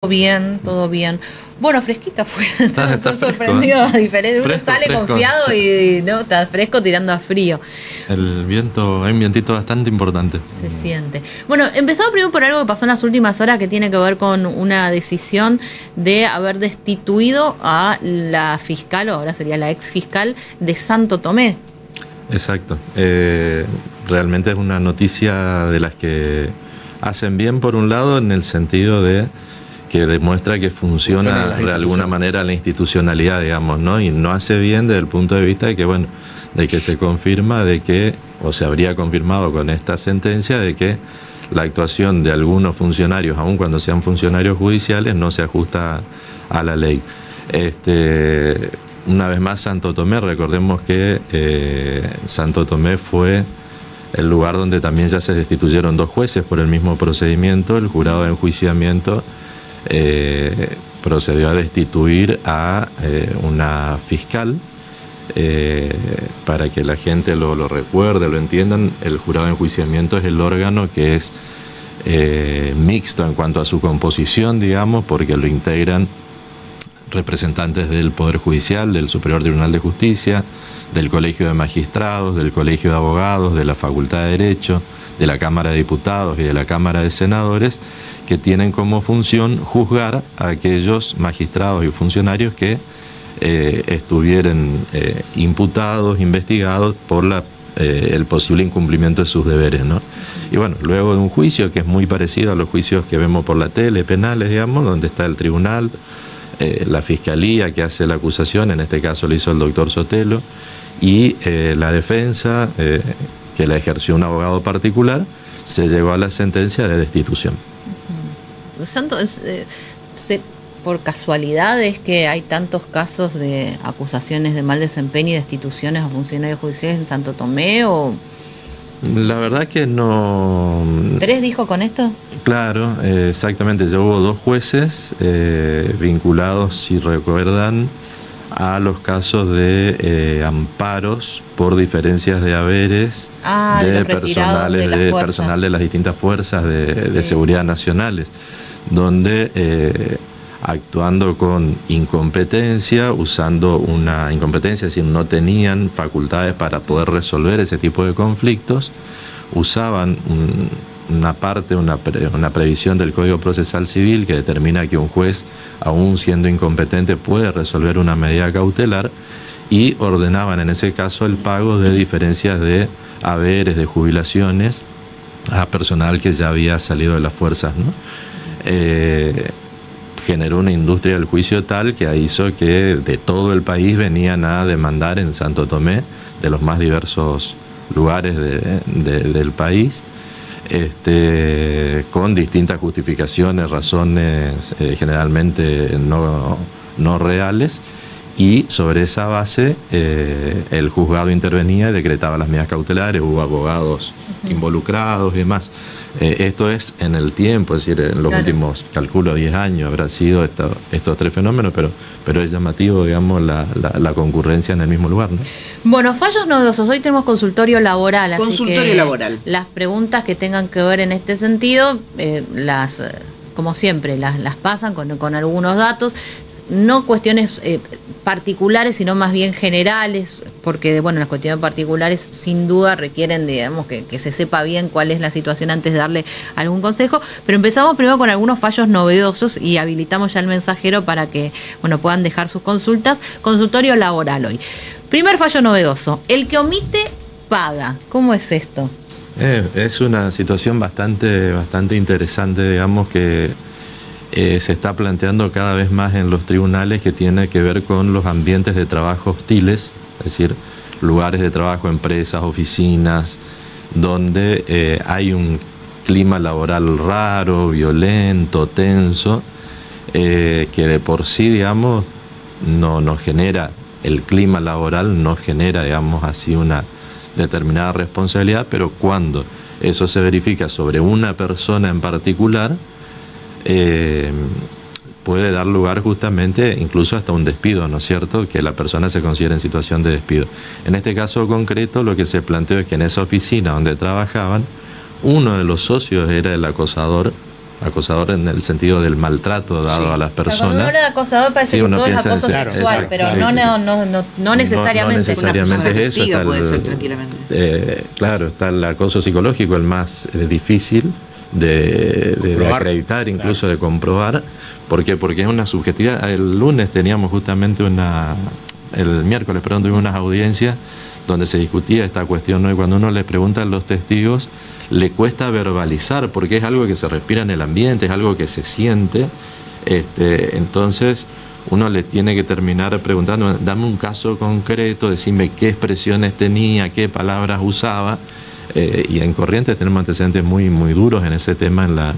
Bien, todo bien. Bueno, fresquita fue. Está Estoy fresco, sorprendido. A diferencia, uno Fresco, sale fresco. confiado Sí. y no, está fresco tirando a frío. El viento, hay un vientito bastante importante. Se siente. Bueno, empezamos primero por algo que pasó en las últimas horas que tiene que ver con una decisión de haber destituido a la fiscal, o ahora sería la ex fiscal de Santo Tomé. Exacto. Realmente es una noticia de las que hacen bien por un lado en el sentido de que demuestra que funciona de alguna manera la institucionalidad, digamos, ¿no? Y no hace bien desde el punto de vista de que, bueno, de que se confirma de que, o se habría confirmado con esta sentencia, de que la actuación de algunos funcionarios, aun cuando sean funcionarios judiciales, no se ajusta a la ley. Una vez más, Santo Tomé, recordemos que Santo Tomé fue el lugar donde también ya se destituyeron 2 jueces por el mismo procedimiento. El jurado de enjuiciamiento procedió a destituir a una fiscal. Para que la gente lo recuerde, lo entiendan, el jurado de enjuiciamiento es el órgano que es mixto en cuanto a su composición, digamos, porque lo integran representantes del Poder Judicial, del Superior Tribunal de Justicia, del Colegio de Magistrados, del Colegio de Abogados, de la Facultad de Derecho, de la Cámara de Diputados y de la Cámara de Senadores, que tienen como función juzgar a aquellos magistrados y funcionarios que estuvieran imputados, investigados por el posible incumplimiento de sus deberes, ¿no? Y bueno, luego de un juicio que es muy parecido a los juicios que vemos por la tele, penales, digamos, donde está el tribunal, la fiscalía que hace la acusación, en este caso lo hizo el doctor Sotelo, y la defensa, que la ejerció un abogado particular, se llegó a la sentencia de destitución. Santo, por casualidad es que hay tantos casos de acusaciones de mal desempeño y destituciones a funcionarios judiciales en Santo Tomé, o... La verdad que no... ¿3 dijo con esto? Claro, exactamente. Ya hubo 2 jueces vinculados, si recuerdan, a los casos de amparos por diferencias de haberes de personal de las distintas fuerzas de seguridad nacionales, donde actuando con incompetencia, usando una incompetencia, es decir, no tenían facultades para poder resolver ese tipo de conflictos, usaban una previsión del Código Procesal Civil que determina que un juez, aún siendo incompetente, puede resolver una medida cautelar, y ordenaban en ese caso el pago de diferencias de haberes, de jubilaciones a personal que ya había salido de las fuerzas, ¿no? Generó una industria del juicio tal que hizo que de todo el país venían a demandar en Santo Tomé, de los más diversos lugares del país, con distintas justificaciones, razones generalmente no reales, y sobre esa base el juzgado intervenía y decretaba las medidas cautelares. Hubo abogados involucrados y demás. Esto es en el tiempo, es decir, en los últimos, calculo, 10 años habrá sido estos 3 fenómenos, pero es llamativo, digamos, la concurrencia en el mismo lugar, ¿no? Bueno, fallos novedosos. Hoy tenemos consultorio laboral. Consultorio laboral. Las preguntas que tengan que ver en este sentido, como siempre, las pasan con algunos datos. No cuestiones particulares, sino más bien generales, porque bueno, las cuestiones particulares sin duda requieren, digamos, que se sepa bien cuál es la situación antes de darle algún consejo. Pero empezamos primero con algunos fallos novedosos y habilitamos ya el mensajero para que puedan dejar sus consultas. Consultorio laboral hoy. Primer fallo novedoso: el que omite paga. ¿Cómo es esto? Es una situación bastante interesante, digamos, que se está planteando cada vez más en los tribunales, que tiene que ver con los ambientes de trabajo hostiles, es decir, lugares de trabajo, empresas, oficinas, donde hay un clima laboral raro, violento, tenso, que de por sí, digamos, no genera, el clima laboral no genera, digamos, así una determinada responsabilidad, pero cuando eso se verifica sobre una persona en particular, puede dar lugar justamente incluso hasta un despido, ¿no es cierto?, que la persona se considere en situación de despido. En este caso concreto, lo que se planteó es que en esa oficina donde trabajaban, uno de los socios era el acosador acosador en el sentido del maltrato dado a las personas. Cuando uno habla de acosador parece que todo es acoso sexual, pero no necesariamente. No necesariamente es eso. Puede ser tranquilamente. Claro, está el acoso psicológico, el más difícil de acreditar, incluso de comprobar. ¿Por qué? Porque es una subjetividad. El lunes teníamos justamente el miércoles, perdón, tuvimos unas audiencias donde se discutía esta cuestión, ¿no? Y cuando uno le pregunta a los testigos, le cuesta verbalizar, porque es algo que se respira en el ambiente, es algo que se siente. Entonces uno le tiene que terminar preguntando, dame un caso concreto, decime qué expresiones tenía, qué palabras usaba. Y en Corrientes tenemos antecedentes muy, muy duros en ese tema en la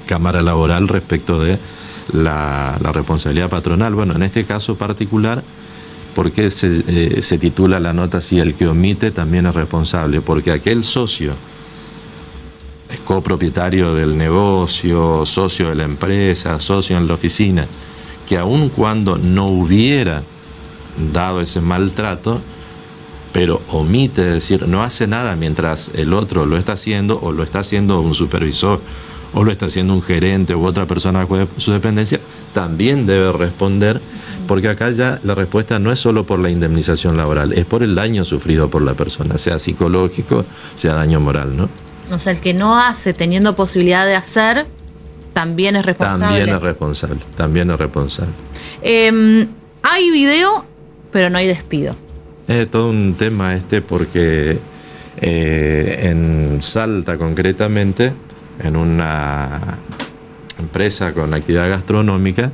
Cámara Laboral respecto de la responsabilidad patronal. Bueno, en este caso particular, ¿por qué se titula la nota así? El que omite también es responsable, porque aquel socio, copropietario del negocio, socio de la empresa, socio en la oficina, que aun cuando no hubiera dado ese maltrato, pero omite, es decir, no hace nada mientras el otro lo está haciendo, o lo está haciendo un supervisor, o lo está haciendo un gerente u otra persona de su dependencia, también debe responder, porque acá ya la respuesta no es solo por la indemnización laboral, es por el daño sufrido por la persona, sea psicológico, sea daño moral, ¿no? O sea, el que no hace teniendo posibilidad de hacer, también es responsable. También es responsable. Hay video, pero no hay despido. Es todo un tema porque en Salta concretamente, en una empresa con actividad gastronómica,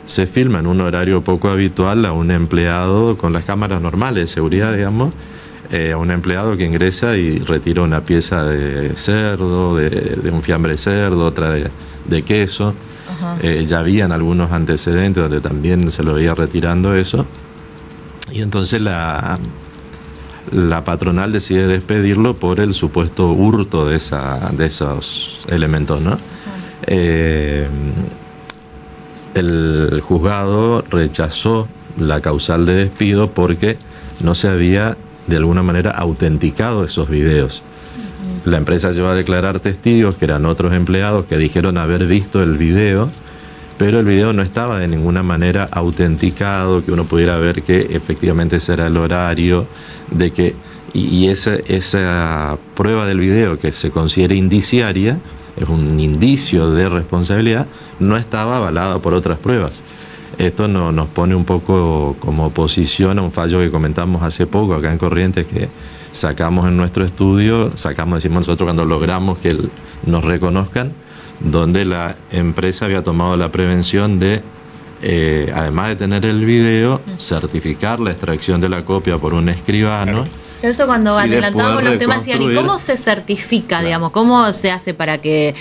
se filma en un horario poco habitual a un empleado con las cámaras normales de seguridad, digamos, a un empleado que ingresa y retira una pieza de cerdo, de un fiambre de cerdo, otra de queso. Ya habían algunos antecedentes donde también se lo veía retirando eso. Y entonces la patronal decide despedirlo por el supuesto hurto de esos elementos, ¿no? El juzgado rechazó la causal de despido porque no se había de alguna manera autenticado esos videos. La empresa llevó a declarar testigos que eran otros empleados que dijeron haber visto el video, pero el video no estaba de ninguna manera autenticado, que uno pudiera ver que efectivamente ese era el horario, y esa prueba del video que se considera indiciaria, es un indicio de responsabilidad, no estaba avalada por otras pruebas. Esto nos pone un poco como oposición a un fallo que comentamos hace poco acá en Corrientes, que sacamos en nuestro estudio, decimos nosotros cuando logramos que nos reconozcan, donde la empresa había tomado la prevención de, además de tener el video, certificar la extracción de la copia por un escribano. Eso cuando adelantamos los temas decían, ¿y cómo se certifica, digamos? ¿Cómo se hace para que...?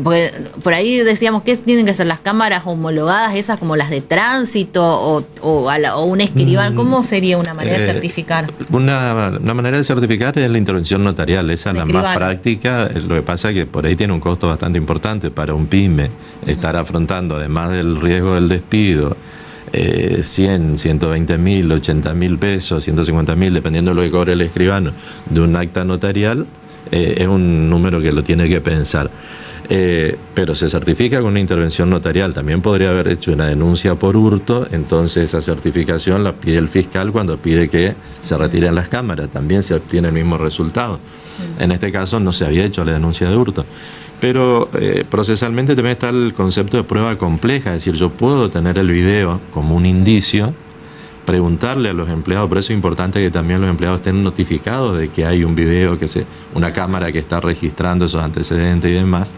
Porque por ahí decíamos que tienen que ser las cámaras homologadas, esas como las de tránsito o un escribano. ¿Cómo sería una manera de certificar? Una manera de certificar es la intervención notarial, esa es la más práctica. Lo que pasa es que por ahí tiene un costo bastante importante para un pyme estar afrontando, además del riesgo del despido, 100, 120 mil, 80 mil pesos, 150 mil, dependiendo de lo que cobre el escribano, de un acta notarial, es un número que lo tiene que pensar. Pero se certifica con una intervención notarial. También podría haber hecho una denuncia por hurto, entonces esa certificación la pide el fiscal cuando pide que se retiren las cámaras, también se obtiene el mismo resultado. En este caso no se había hecho la denuncia de hurto. Pero procesalmente también está el concepto de prueba compleja, es decir, yo puedo tener el video como un indicio, preguntarle a los empleados, por eso es importante que también los empleados estén notificados de que hay un video, una cámara que está registrando esos antecedentes y demás.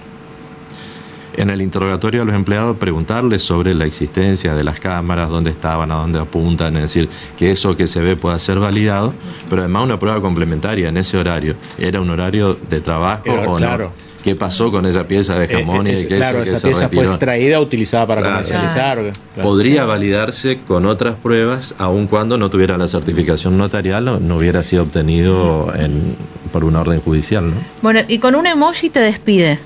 En el interrogatorio a los empleados preguntarles sobre la existencia de las cámaras, dónde estaban, a dónde apuntan, es decir, que eso que se ve pueda ser validado, pero además una prueba complementaria en ese horario. ¿Era un horario de trabajo o no? ¿Qué pasó con esa pieza de jamón y de queso? Claro, esa pieza fue extraída, utilizada para comercializar. Claro. Podría validarse con otras pruebas, aun cuando no tuviera la certificación notarial, no hubiera sido obtenido por una orden judicial, ¿no? Bueno, y con un emoji te despide.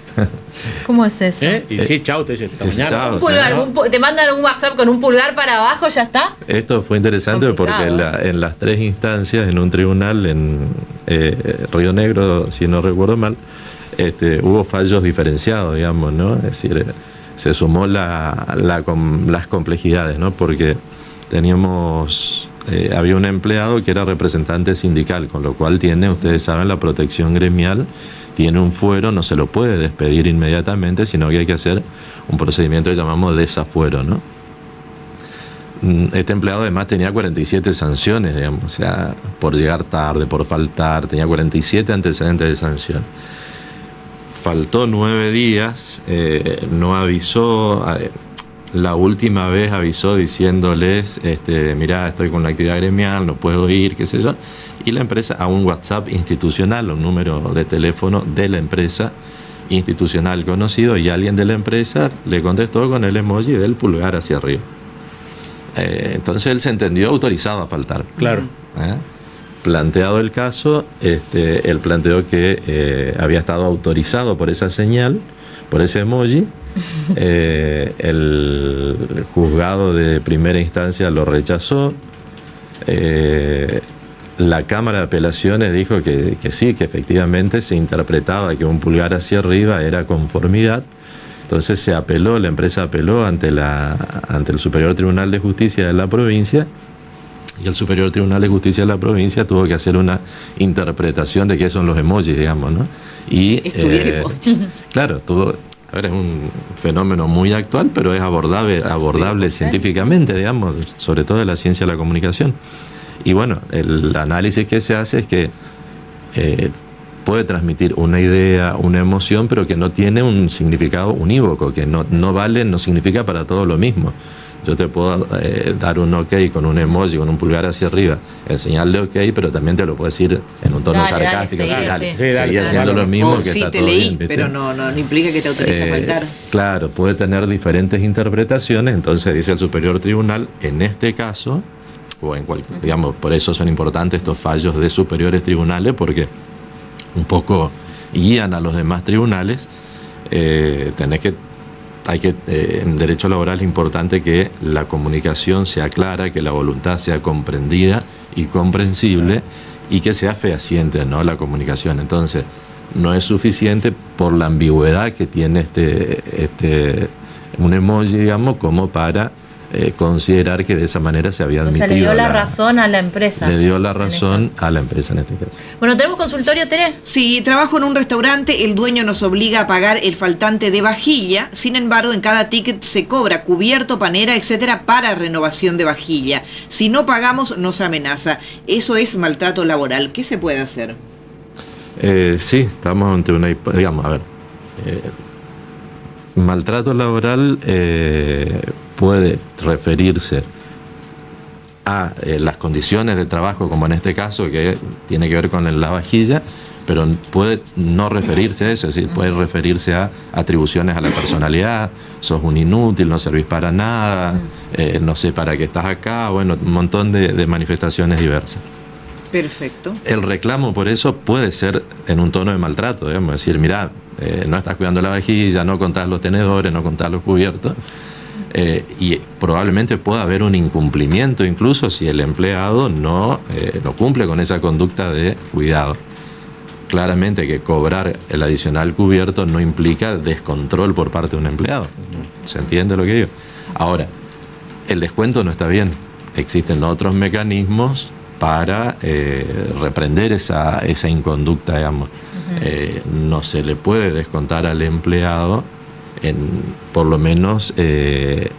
¿Cómo es eso? Y sí, chau, te dice, mañana. Un pulgar, te mandan un WhatsApp con un pulgar para abajo, ya está. Esto fue interesante porque en las tres instancias, en un tribunal en Río Negro, si no recuerdo mal, hubo fallos diferenciados, digamos, ¿no? Es decir, se sumó las complejidades, ¿no? Porque había un empleado que era representante sindical, con lo cual tiene, ustedes saben, la protección gremial, tiene un fuero, no se lo puede despedir inmediatamente, sino que hay que hacer un procedimiento que llamamos desafuero, ¿no? Este empleado además tenía 47 sanciones, digamos, o sea, por llegar tarde, por faltar, tenía 47 antecedentes de sanción. Faltó 9 días, no avisó, la última vez avisó diciéndoles, mirá, estoy con la actividad gremial, no puedo ir, qué sé yo, y la empresa a un WhatsApp institucional, un número de teléfono de la empresa institucional conocido, y alguien de la empresa le contestó con el emoji del pulgar hacia arriba. Entonces él se entendió autorizado a faltar. Claro. Planteado el caso, él planteó que había estado autorizado por esa señal, por ese emoji. El juzgado de primera instancia lo rechazó. La Cámara de Apelaciones dijo que sí, que efectivamente se interpretaba que un pulgar hacia arriba era conformidad. Entonces se apeló, la empresa apeló ante el Superior Tribunal de Justicia de la provincia, y el Superior Tribunal de Justicia de la provincia tuvo que hacer una interpretación de qué son los emojis, digamos, ¿no? Y estudiar emojis. Claro, es un fenómeno muy actual, pero es abordable científicamente, digamos, sobre todo en la ciencia de la comunicación. Y bueno, el análisis que se hace es que puede transmitir una idea, una emoción, pero que no tiene un significado unívoco, que no significa para todo lo mismo. Yo te puedo dar un ok con un emoji, con un pulgar hacia arriba, en señal de ok, pero también te lo puedo decir en un tono sarcástico. Seguía haciendo lo mismo, que sí, está te todo leí, bien, pero no implica que te autorice a faltar. Claro, puede tener diferentes interpretaciones. Entonces dice el Superior Tribunal, en este caso, o en cualquier, digamos, por eso son importantes estos fallos de superiores tribunales, porque un poco guían a los demás tribunales. En derecho laboral es importante que la comunicación sea clara, que la voluntad sea comprendida y comprensible, y que sea fehaciente, ¿no?, la comunicación. Entonces, no es suficiente por la ambigüedad que tiene un emoji, digamos, como para considerar que de esa manera se había admitido. O sea, le dio la razón a la empresa. Le dio la razón a la empresa en este caso. Bueno, ¿tenemos consultorio, Tere? Sí, trabajo en un restaurante, el dueño nos obliga a pagar el faltante de vajilla, sin embargo, en cada ticket se cobra cubierto, panera, etcétera, para renovación de vajilla. Si no pagamos, nos amenaza. Eso es maltrato laboral. ¿Qué se puede hacer? Sí, estamos ante una... Digamos, a ver... maltrato laboral puede referirse a las condiciones de trabajo, como en este caso, que tiene que ver con la vajilla, pero puede no referirse a eso, es decir, puede referirse a atribuciones a la personalidad, sos un inútil, no servís para nada, no sé para qué estás acá, bueno, un montón de manifestaciones diversas. Perfecto. El reclamo por eso puede ser en un tono de maltrato, digamos, decir, mirá, no estás cuidando la vajilla, no contás los tenedores, no contás los cubiertos, y probablemente pueda haber un incumplimiento incluso si el empleado no cumple con esa conducta de cuidado. Claramente que cobrar el adicional cubierto no implica descontrol por parte de un empleado. ¿Se entiende lo que digo? Ahora, el descuento no está bien. Existen otros mecanismos para reprender esa inconducta, digamos. No se le puede descontar al empleado, por lo menos de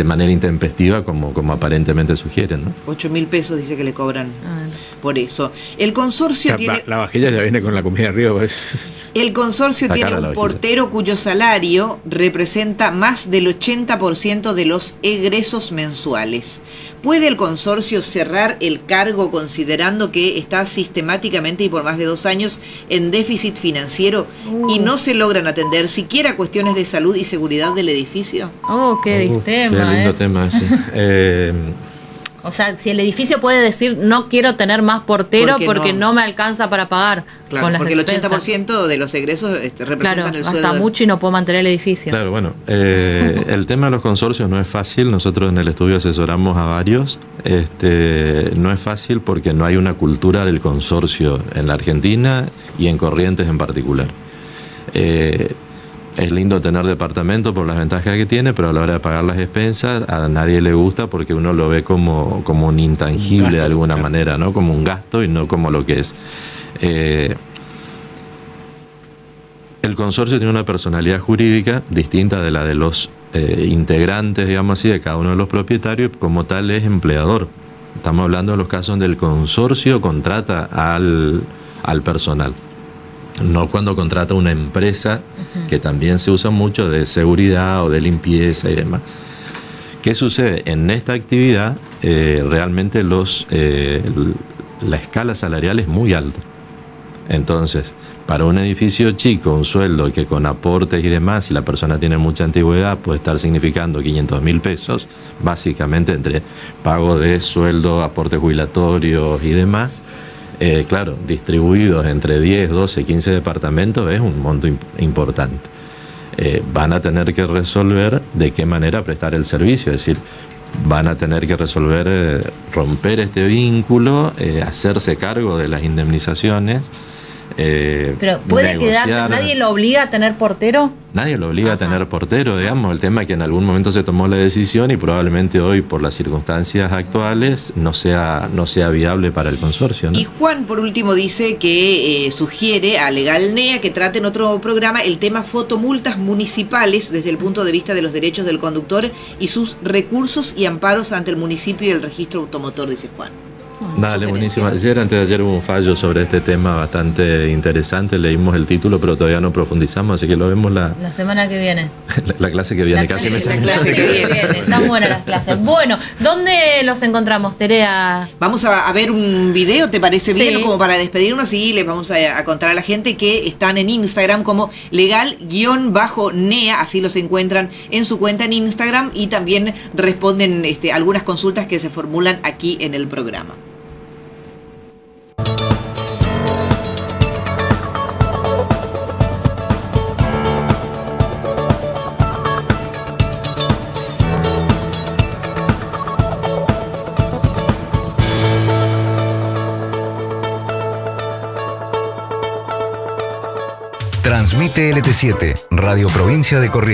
manera intempestiva, como aparentemente sugieren, ¿no? 8.000 pesos dice que le cobran por eso. El consorcio tiene... La vajilla ya viene con la comida arriba, pues. El consorcio tiene un portero cuyo salario representa más del 80% de los egresos mensuales. ¿Puede el consorcio cerrar el cargo considerando que está sistemáticamente y por más de 2 años en déficit financiero y no se logran atender siquiera cuestiones de salud y seguridad del edificio? Qué tema. Qué lindo tema ese. O sea, si el edificio puede decir no quiero tener más portero porque no me alcanza para pagar. Claro, con las porque despensas. El 80% de los egresos representan el sueldo. Gasta mucho y no puedo mantener el edificio. Claro, bueno, el tema de los consorcios no es fácil. Nosotros en el estudio asesoramos a varios. No es fácil porque no hay una cultura del consorcio en la Argentina y en Corrientes en particular. Es lindo tener departamento por las ventajas que tiene, pero a la hora de pagar las expensas a nadie le gusta porque uno lo ve como un intangible de alguna manera, ¿no? Como un gasto y no como lo que es. El consorcio tiene una personalidad jurídica distinta de la de los integrantes, digamos así, de cada uno de los propietarios, y como tal es empleador. Estamos hablando de los casos donde el consorcio contrata al personal. No cuando contrata una empresa, que también se usa mucho de seguridad o de limpieza y demás. ¿Qué sucede? En esta actividad realmente la escala salarial es muy alta. Entonces, para un edificio chico, un sueldo que con aportes y demás, si la persona tiene mucha antigüedad, puede estar significando 500.000 pesos, básicamente entre pago de sueldo, aportes jubilatorios y demás. Claro, distribuidos entre 10, 12, 15 departamentos es un monto importante. Van a tener que resolver de qué manera prestar el servicio, es decir, van a tener que resolver romper este vínculo, hacerse cargo de las indemnizaciones. Pero puede quedarse, ¿nadie lo obliga a tener portero? Nadie lo obliga a tener portero, digamos. El tema es que en algún momento se tomó la decisión y probablemente hoy, por las circunstancias actuales, no sea viable para el consorcio, ¿no? Y Juan, por último, dice que sugiere a Legal NEA que trate en otro programa el tema fotomultas municipales desde el punto de vista de los derechos del conductor y sus recursos y amparos ante el municipio y el registro automotor, dice Juan. Dale, buenísimo. Antes de ayer hubo un fallo sobre este tema bastante interesante. Leímos el título, pero todavía no profundizamos, así que lo vemos la semana que viene. La clase que viene, casi me sale. La clase que viene. Están buenas las clases. Bueno, ¿dónde los encontramos, Terea? Vamos a ver un video, ¿te parece bien? Sí. Como para despedirnos, y les vamos a contar a la gente que están en Instagram como legal_NEA, así los encuentran en su cuenta en Instagram, y también responden algunas consultas que se formulan aquí en el programa. Transmite LT7, Radio Provincia de Corrientes.